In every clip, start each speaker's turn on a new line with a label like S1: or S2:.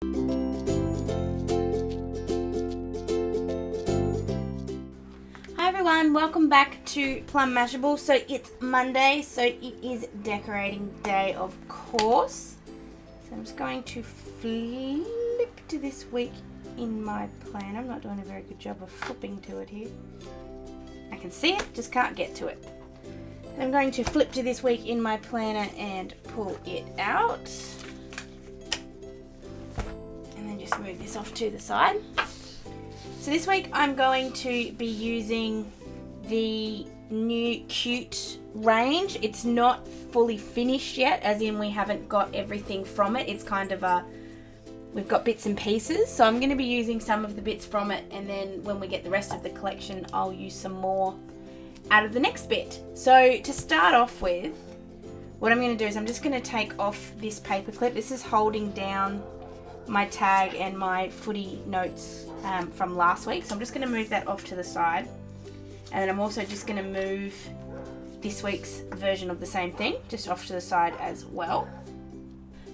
S1: Hi everyone, welcome back to Plum Mashable. So it's Monday, so it is decorating day, of course. So I'm just going to flip to this week in my plan. I'm not doing a very good job of flipping to it here. I can see it, just can't get to it. I'm going to flip to this week in my planner and pull it out. And then just move this off to the side. So this week I'm going to be using the new Cute range. It's not fully finished yet, as in we haven't got everything from it. It's kind of we've got bits and pieces. So I'm going to be using some of the bits from it, and then when we get the rest of the collection, I'll use some more out of the next bit. So to start off with, what I'm going to do is I'm just going to take off this paper clip. This is holding down my tag and my footy notes from last week, so I'm just going to move that off to the side, and then I'm also just going to move this week's version of the same thing just off to the side as well.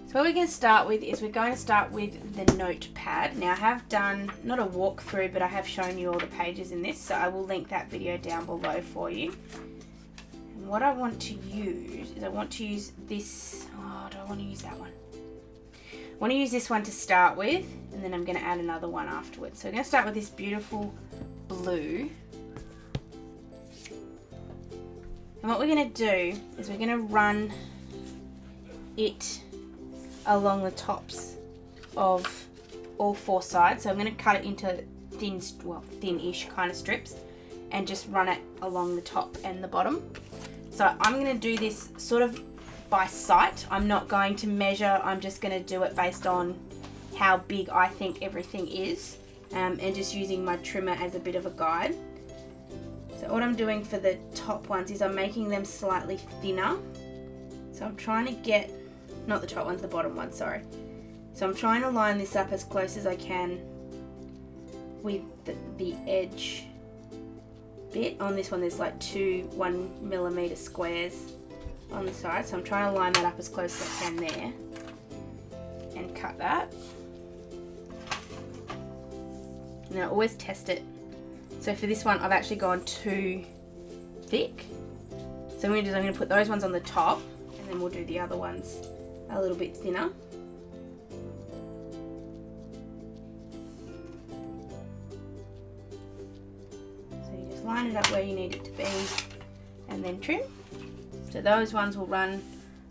S1: So what we're going to start with is we're going to start with the notepad. Now I have done not a walkthrough, but I have shown you all the pages in this, so I will link that video down below for you. And what I want to use is I want to use this. Oh, do I want to use that one? I want to use this one to start with, and then I'm going to add another one afterwards. So we're going to start with this beautiful blue. And what we're going to do is we're going to run it along the tops of all four sides. So I'm going to cut it into thin-ish kind of strips and just run it along the top and the bottom. So I'm going to do this sort of by sight. I'm not going to measure, I'm just going to do it based on how big I think everything is, and just using my trimmer as a bit of a guide. So what I'm doing for the top ones is I'm making them slightly thinner. So I'm trying to get, not the top ones, the bottom ones, sorry. So I'm trying to line this up as close as I can with the edge bit. On this one there's like two 1 millimeter squares on the side, so I'm trying to line that up as close as I can there and cut that. And then I always test it. So for this one I've actually gone too thick, so I'm going to put those ones on the top, and then we'll do the other ones a little bit thinner. So you just line it up where you need it to be and then trim. So those ones will run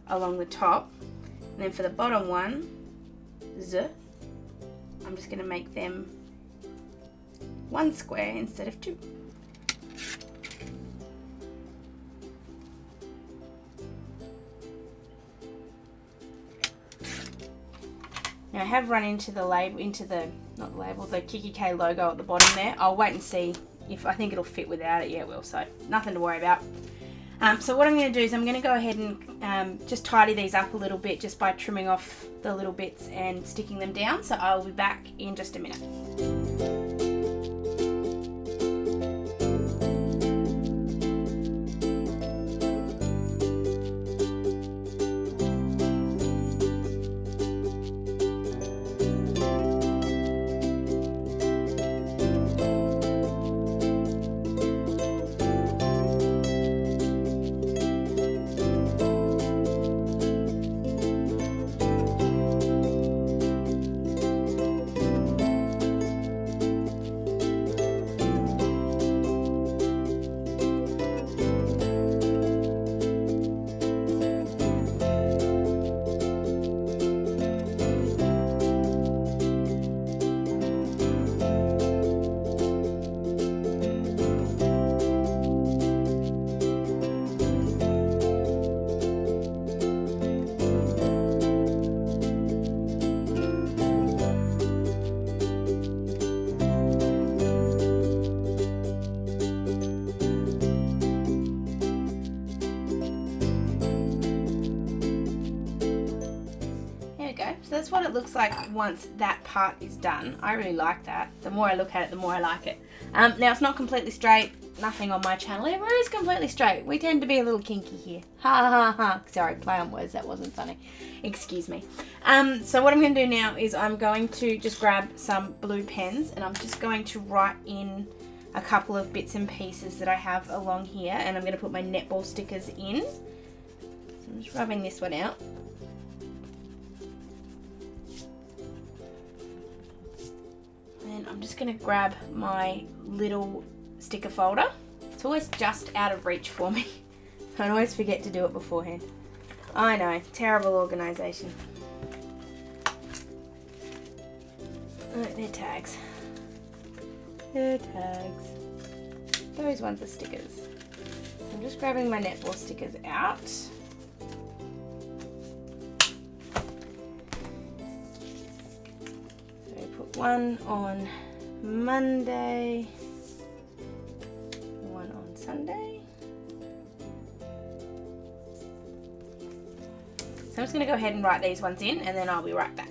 S1: along the top, and then for the bottom one, I'm just going to make them one square instead of two. Now I have run into the label, the Kikki.k logo at the bottom there. I'll wait and see if I think it'll fit without it. Yeah, it will, so nothing to worry about. So what I'm going to do is I'm going to go ahead and just tidy these up a little bit just by trimming off the little bits and sticking them down. So I'll be back in just a minute. is what it looks like once that part is done. I really like that. The more I look at it, the more I like it. Now it's not completely straight. Nothing on my channel ever is completely straight. We tend to be a little kinky here. Ha ha ha. Sorry, play on words. That wasn't funny. Excuse me. So what I'm going to do now is I'm going to just grab some blue pens and I'm just going to write in a couple of bits and pieces that I have along here, and I'm going to put my netball stickers in. So I'm just rubbing this one out. And I'm just going to grab my little sticker folder. It's always just out of reach for me. I always forget to do it beforehand. I know, terrible organisation. Oh, they're tags. They're tags. Those ones are stickers. So I'm just grabbing my netball stickers out. So put one on Monday, one on Sunday. So I'm just going to go ahead and write these ones in and then I'll be right back.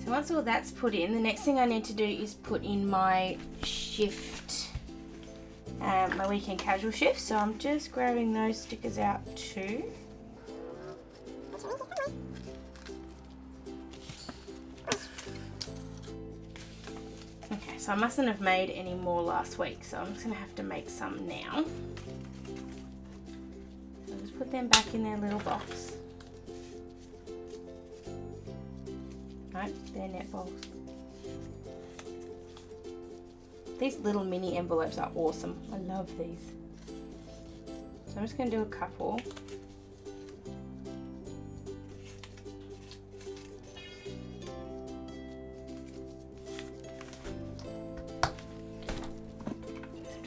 S1: Once all that's put in, the next thing I need to do is put in my shift, my weekend casual shift. So I'm just grabbing those stickers out too. Okay, so I mustn't have made any more last week, so I'm just going to have to make some now. So I'll just put them back in their little box. Right, they're netballs. These little mini envelopes are awesome. I love these. So I'm just going to do a couple.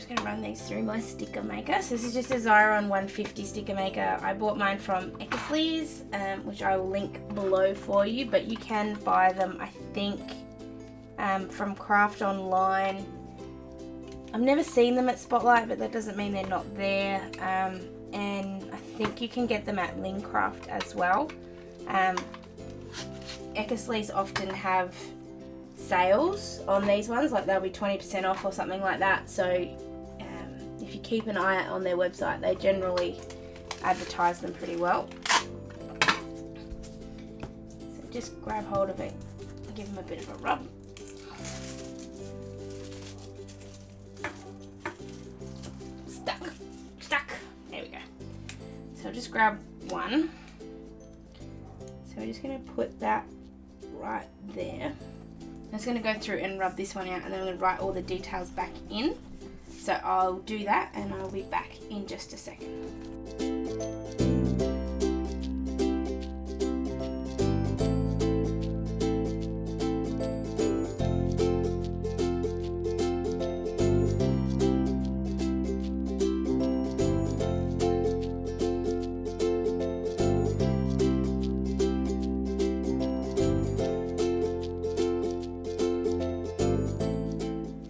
S1: Going to run these through my sticker maker. So this is just a Xyron 150 sticker maker. I bought mine from Eckersley's, which I will link below for you, but you can buy them, I think, from Craft Online. I've never seen them at Spotlight, but that doesn't mean they're not there. And I think you can get them at Lincraft as well. Eckersley's often have sales on these ones, like they'll be 20% off or something like that. So if you keep an eye out on their website, they generally advertise them pretty well. So just grab hold of it and give them a bit of a rub. Stuck. There we go. So I'll just grab one. So we're just going to put that right there. I'm just going to go through and rub this one out, and then I'm going to write all the details back in. So I'll do that and I'll be back in just a second.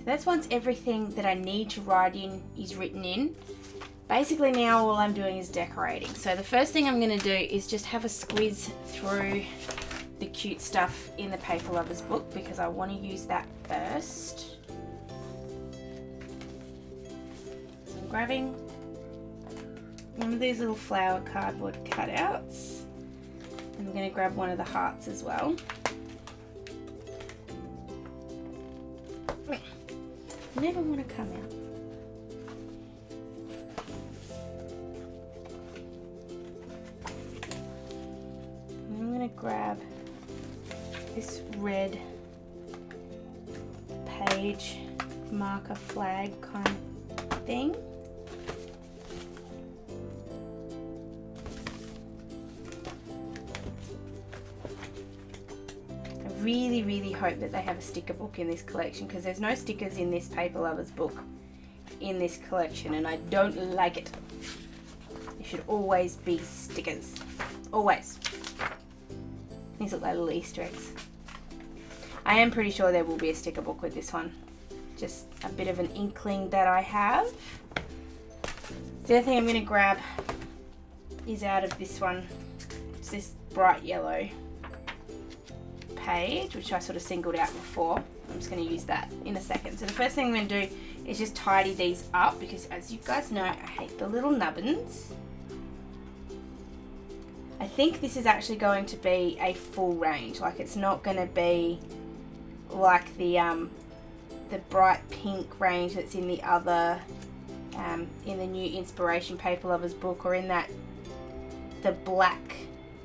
S1: That's once everything that I need to write in is written in. Basically now all I'm doing is decorating. So the first thing I'm going to do is just have a squiz through the cute stuff in the Paper Lovers book, because I want to use that first. So I'm grabbing one of these little flower cardboard cutouts. And I'm going to grab one of the hearts as well. I never want to come out. And I'm going to grab this red page marker flag kind of thing. A really, really hope that they have a sticker book in this collection, because there's no stickers in this Paper Lovers book in this collection, and I don't like it. There should always be stickers. Always. These look like little Easter eggs. I am pretty sure there will be a sticker book with this one. Just a bit of an inkling that I have. The other thing I'm going to grab is out of this one. It's this bright yellow page, which I sort of singled out before. I'm just going to use that in a second. So the first thing I'm going to do is just tidy these up, because as you guys know, I hate the little nubbins. I think this is actually going to be a full range. Like, it's not going to be like the bright pink range that's in the other, in the new Inspiration Paper Lovers book, or in the black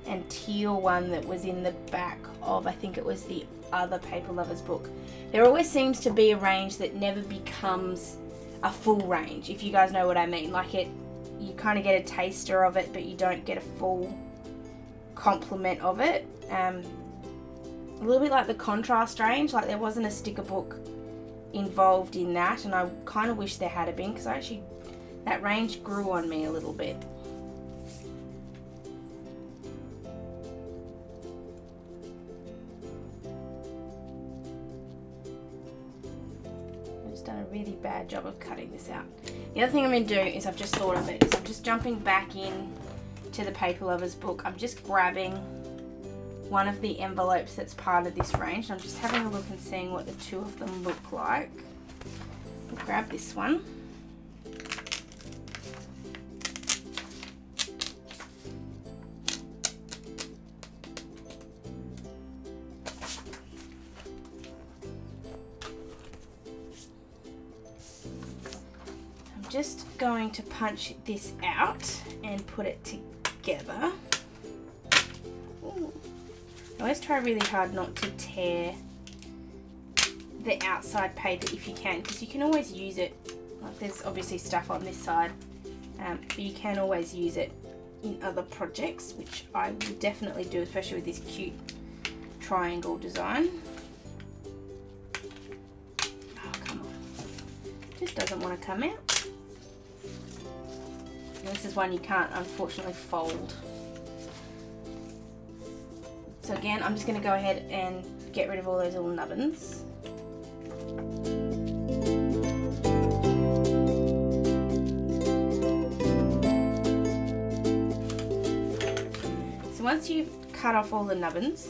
S1: and teal one that was in the back of, I think it was the other Paper Lovers book. There always seems to be a range that never becomes a full range, if you guys know what I mean. Like, you kind of get a taster of it, but you don't get a full complement of it. A little bit like the contrast range. Like, there wasn't a sticker book involved in that, and I kind of wish there had been, because that range grew on me a little bit. I've just done a really bad job of cutting this out. The other thing I'm going to do is, I've just thought of it, is I'm just jumping back in to the Paper Lovers book. I'm just grabbing one of the envelopes that's part of this range. I'm just having a look and seeing what the two of them look like. I'll grab this one. I'm just going to punch this out and put it together. Ooh. I always try really hard not to tear the outside paper if you can, because you can always use it. Like, there's obviously stuff on this side, but you can always use it in other projects, which I will definitely do, especially with this cute triangle design. Oh, come on. Just doesn't want to come out. And this is one you can't, unfortunately, fold. So again, I'm just going to go ahead and get rid of all those little nubbins. So once you've cut off all the nubbins,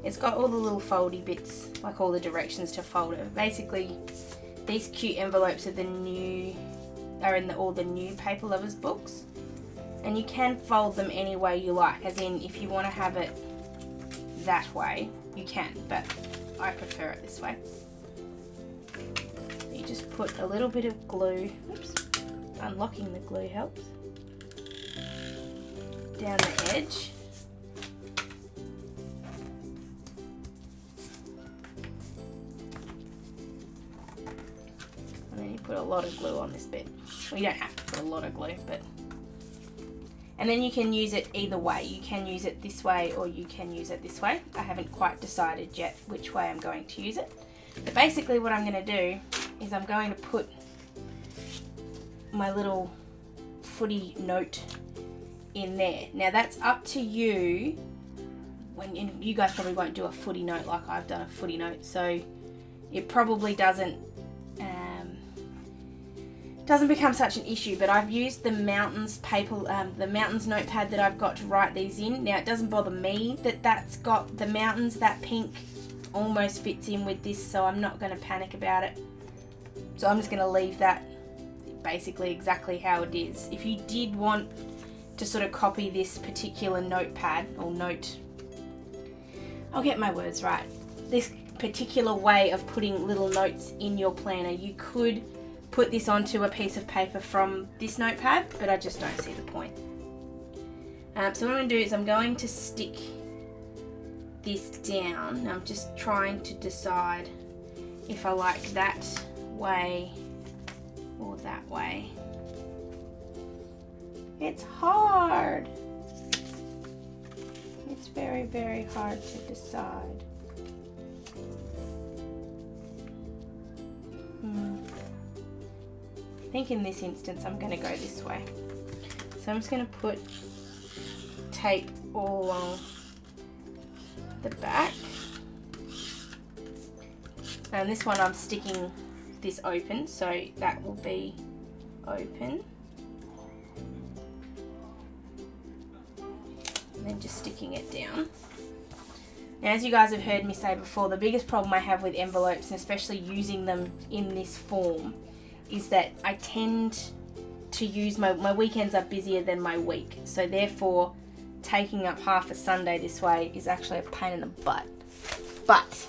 S1: it's got all the little foldy bits, like all the directions to fold it. Basically, these cute envelopes are in all the new Paper Lovers books, and you can fold them any way you like, as in if you want to have it that way, you can, but I prefer it this way. You just put a little bit of glue, oops, unlocking the glue helps, down the edge. And then you put a lot of glue on this bit. Well, you don't have to put a lot of glue, but... And then you can use it either way. You can use it this way, or you can use it this way. I haven't quite decided yet which way I'm going to use it. But basically what I'm going to do is I'm going to put my little footy note in there. Now that's up to you. You guys probably won't do a footy note like I've done a footy note, so it probably doesn't become such an issue. But I've used the Mountains the Mountains notepad that I've got to write these in. Now it doesn't bother me that that's got the mountains. That pink almost fits in with this, so I'm not going to panic about it. So I'm just going to leave that basically exactly how it is. If you did want to sort of copy this particular notepad or note, I'll get my words right, this particular way of putting little notes in your planner, you could put this onto a piece of paper from this notepad, but I just don't see the point. So what I'm going to do is I'm going to stick this down. I'm just trying to decide if I like that way or that way. It's hard. It's very, very hard to decide. think in this instance I'm going to go this way. So I'm just going to put tape all along the back. And this one I'm sticking this open, so that will be open. And then just sticking it down. Now, as you guys have heard me say before, the biggest problem I have with envelopes, and especially using them in this form, is that I tend to use my weekends are busier than my week. So therefore, taking up half a Sunday this way is actually a pain in the butt. But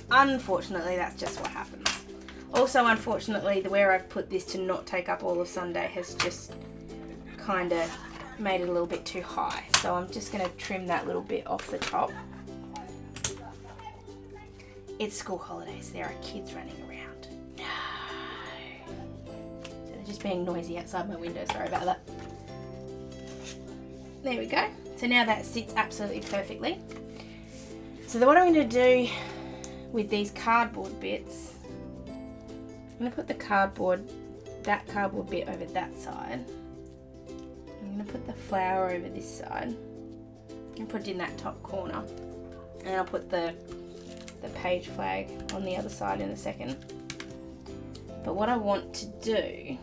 S1: unfortunately, that's just what happens. Also, unfortunately, where I've put this to not take up all of Sunday has just kind of made it a little bit too high. So I'm just going to trim that little bit off the top. It's school holidays. There are kids running around. No. So they're just being noisy outside my window. Sorry about that. There we go. So now that sits absolutely perfectly. So then what I'm going to do with these cardboard bits, I'm going to put that cardboard bit over that side. I'm going to put the flower over this side and put it in that top corner. And I'll put the page flag on the other side in a second. But what I want to do,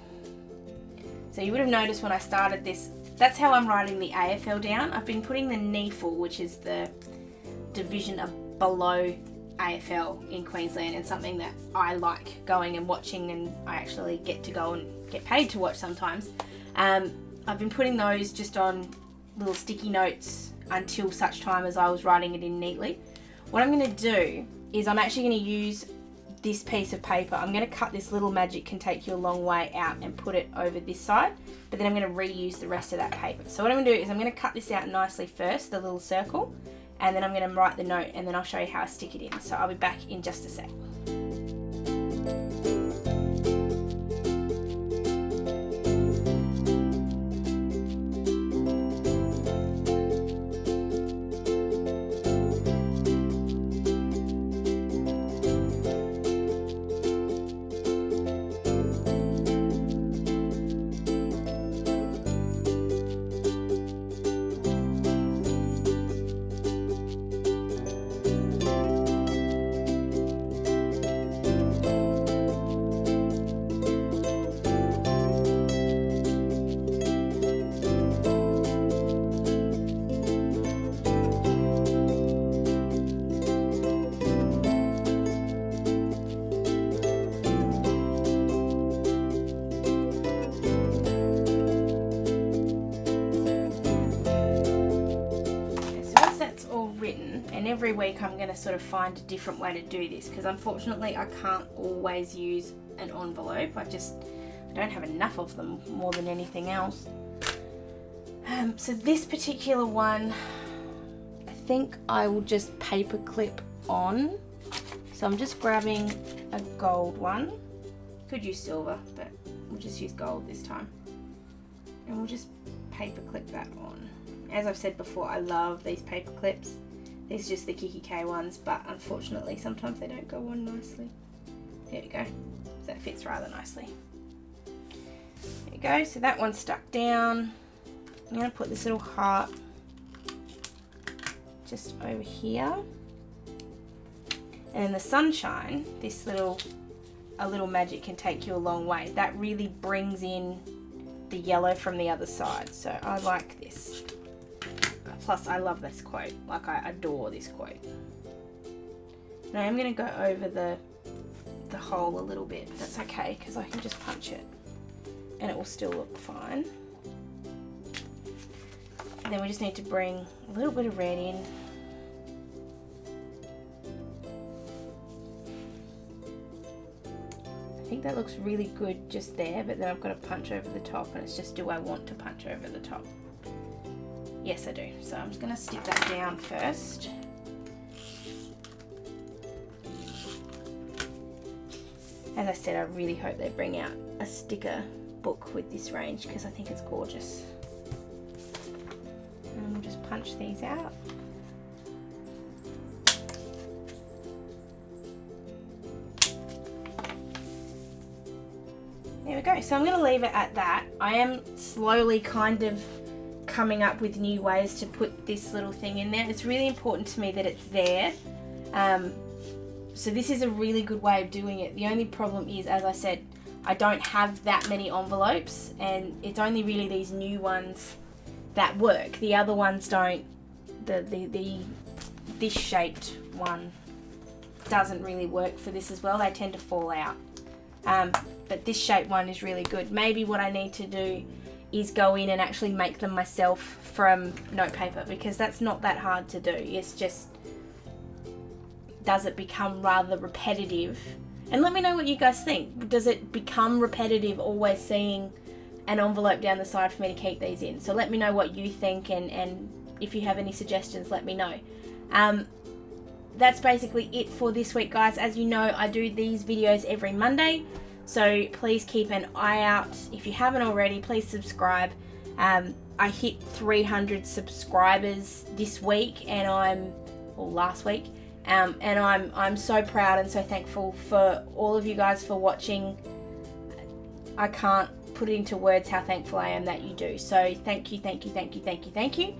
S1: so you would have noticed when I started this, that's how I'm writing the AFL down. I've been putting the NEFL, which is the division below AFL in Queensland, and something that I like going and watching, and I actually get to go and get paid to watch sometimes. I've been putting those just on little sticky notes until such time as I was writing it in neatly. What I'm going to do is I'm actually going to use this piece of paper. I'm going to cut this little magic can take you a long way out and put it over this side, but then I'm going to reuse the rest of that paper. So what I'm going to do is I'm going to cut this out nicely first, the little circle, and then I'm going to write the note, and then I'll show you how I stick it in. So I'll be back in just a sec. Every week I'm going to sort of find a different way to do this, because unfortunately I can't always use an envelope. I don't have enough of them more than anything else. So this particular one, I think I will just paper clip on. So I'm just grabbing a gold one. Could use silver, but we'll just use gold this time. And we'll just paper clip that on. As I've said before, I love these paper clips. These are just the Kikki.k ones, but unfortunately sometimes they don't go on nicely. There we go. So that fits rather nicely. There you go. So that one's stuck down. I'm going to put this little heart just over here. And then the sunshine, this a little magic can take you a long way. That really brings in the yellow from the other side. So I like this. Plus, I love this quote. Like, I adore this quote. Now I'm going to go over the hole a little bit. That's okay, because I can just punch it and it will still look fine. And then we just need to bring a little bit of red in. I think that looks really good just there, but then I've got to punch over the top, and it's just, do I want to punch over the top? Yes, I do. So I'm just going to stick that down first. As I said, I really hope they bring out a sticker book with this range, because I think it's gorgeous. And we'll just punch these out. there we go. So I'm going to leave it at that. I am slowly kind of coming up with new ways to put this little thing in there. It's really important to me that it's there. So this is a really good way of doing it. The only problem is, as I said, I don't have that many envelopes, and it's only really these new ones that work. The other ones don't. This shaped one doesn't really work for this as well. They tend to fall out. But this shaped one is really good. Maybe what I need to do is go in and actually make them myself from note paper, because that's not that hard to do. It's just, does it become rather repetitive? And let me know what you guys think. Does it become repetitive always seeing an envelope down the side for me to keep these in? So let me know what you think, and if you have any suggestions, let me know. That's basically it for this week, guys. As you know, I do these videos every Monday, so please keep an eye out. If you haven't already, please subscribe. I hit 300 subscribers this week, last week, and I'm so proud and so thankful for all of you guys for watching. I can't put it into words how thankful I am that you do. So thank you, thank you, thank you, thank you, thank you.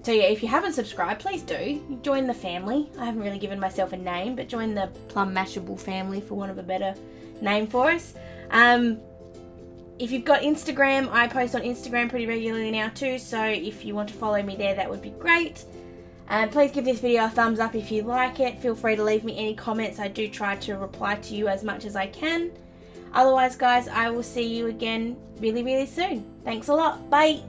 S1: So yeah, if you haven't subscribed, please do. Join the family. I haven't really given myself a name, but join the Plum Mashable family, for want of a better name for us. If you've got Instagram, I post on Instagram pretty regularly now too, so if you want to follow me there, that would be great. Please give this video a thumbs up if you like it. Feel free to leave me any comments. I do try to reply to you as much as I can. Otherwise, guys, I will see you again really, really soon. Thanks a lot. Bye.